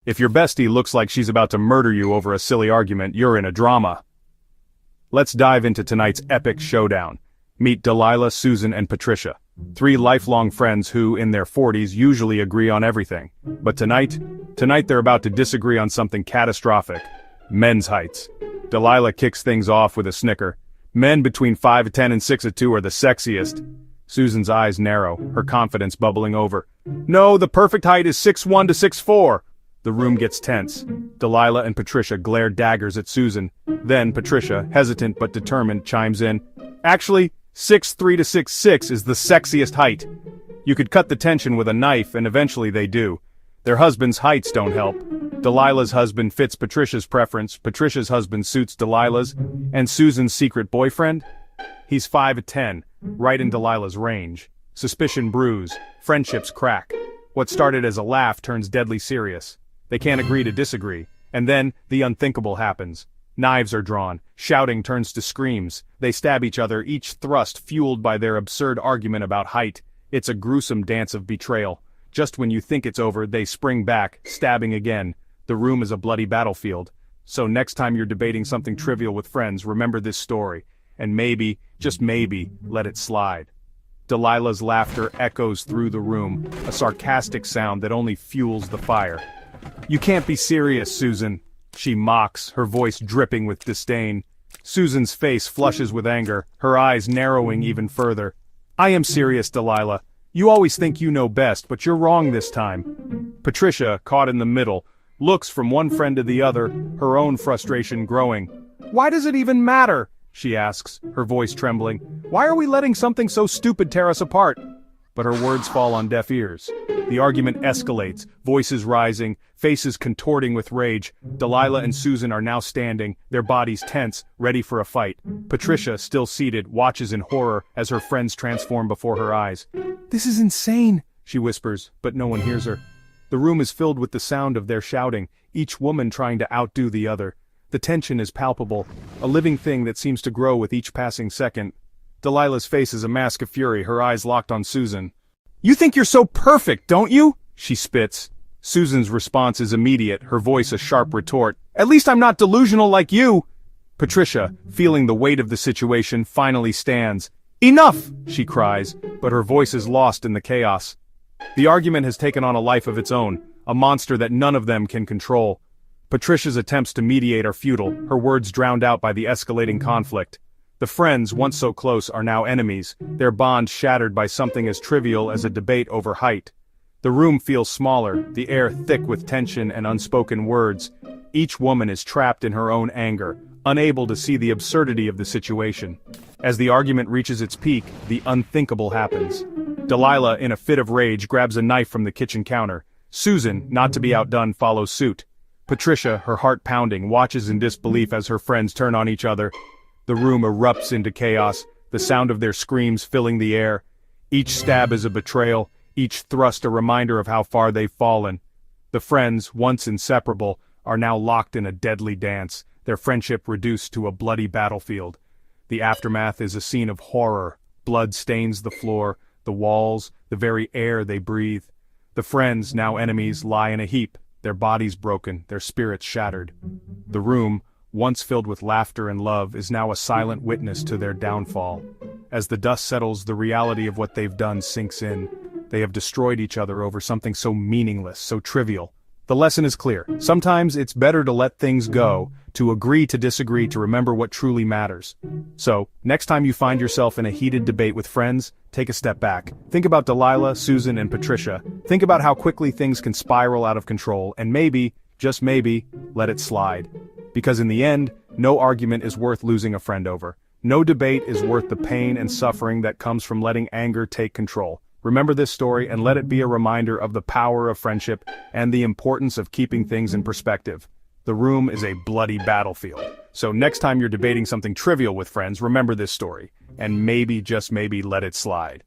If your bestie looks like she's about to murder you over a silly argument, you're in a drama. Let's dive into tonight's epic showdown. Meet Delilah, Susan, and Patricia. Three lifelong friends who, in their 40s, usually agree on everything. But tonight they're about to disagree on something catastrophic. Men's heights. Delilah kicks things off with a snicker. Men between 5'10" and 6'2" are the sexiest. Susan's eyes narrow, her confidence bubbling over. No, the perfect height is 6'1" to 6'4". The room gets tense. Delilah and Patricia glare daggers at Susan. Then Patricia, hesitant but determined, chimes in. Actually, 6'3" to 6'6" is the sexiest height. You could cut the tension with a knife, and eventually they do. Their husbands' heights don't help. Delilah's husband fits Patricia's preference, Patricia's husband suits Delilah's, and Susan's secret boyfriend? He's 5'10", right in Delilah's range. Suspicion brews, friendships crack. What started as a laugh turns deadly serious. They can't agree to disagree, and then the unthinkable happens. Knives are drawn, shouting turns to screams, they stab each other, each thrust fueled by their absurd argument about height. It's a gruesome dance of betrayal. Just when you think it's over, they spring back, stabbing again. The room is a bloody battlefield. So next time you're debating something trivial with friends, remember this story, and maybe, just maybe, let it slide. Delilah's laughter echoes through the room, a sarcastic sound that only fuels the fire. You can't be serious, Susan. She mocks, her voice dripping with disdain. Susan's face flushes with anger, her eyes narrowing even further. I am serious, Delilah. You always think you know best, but you're wrong this time. Patricia, caught in the middle, looks from one friend to the other, her own frustration growing. Why does it even matter? She asks, her voice trembling. Why are we letting something so stupid tear us apart? But her words fall on deaf ears. The argument escalates, voices rising, faces contorting with rage. Delilah and Susan are now standing, their bodies tense, ready for a fight. Patricia, still seated, watches in horror as her friends transform before her eyes. This is insane, she whispers, but no one hears her. The room is filled with the sound of their shouting, each woman trying to outdo the other. The tension is palpable, a living thing that seems to grow with each passing second. Delilah's face is a mask of fury, her eyes locked on Susan. You think you're so perfect, don't you? She spits. Susan's response is immediate, her voice a sharp retort. At least I'm not delusional like you. Patricia, feeling the weight of the situation, finally stands. Enough, she cries, but her voice is lost in the chaos. The argument has taken on a life of its own, a monster that none of them can control. Patricia's attempts to mediate are futile, her words drowned out by the escalating conflict. The friends, once so close, are now enemies, their bond shattered by something as trivial as a debate over height. The room feels smaller, the air thick with tension and unspoken words. Each woman is trapped in her own anger, unable to see the absurdity of the situation. As the argument reaches its peak, the unthinkable happens. Delilah, in a fit of rage, grabs a knife from the kitchen counter. Susan, not to be outdone, follows suit. Patricia, her heart pounding, watches in disbelief as her friends turn on each other. The room erupts into chaos, the sound of their screams filling the air. Each stab is a betrayal, each thrust a reminder of how far they've fallen. The friends, once inseparable, are now locked in a deadly dance, their friendship reduced to a bloody battlefield. The aftermath is a scene of horror. Blood stains the floor, the walls, the very air they breathe. The friends, now enemies, lie in a heap, their bodies broken, their spirits shattered. The room, once filled with laughter and love, is now a silent witness to their downfall. As the dust settles, the reality of what they've done sinks in. They have destroyed each other over something so meaningless, so trivial. The lesson is clear. Sometimes it's better to let things go, to agree to disagree, to remember what truly matters. So, next time you find yourself in a heated debate with friends, take a step back. Think about Delilah, Susan, and Patricia. Think about how quickly things can spiral out of control, and maybe, just maybe, let it slide. Because in the end, no argument is worth losing a friend over. No debate is worth the pain and suffering that comes from letting anger take control. Remember this story and let it be a reminder of the power of friendship and the importance of keeping things in perspective. The room is a bloody battlefield. So next time you're debating something trivial with friends, remember this story. And maybe, just maybe, let it slide.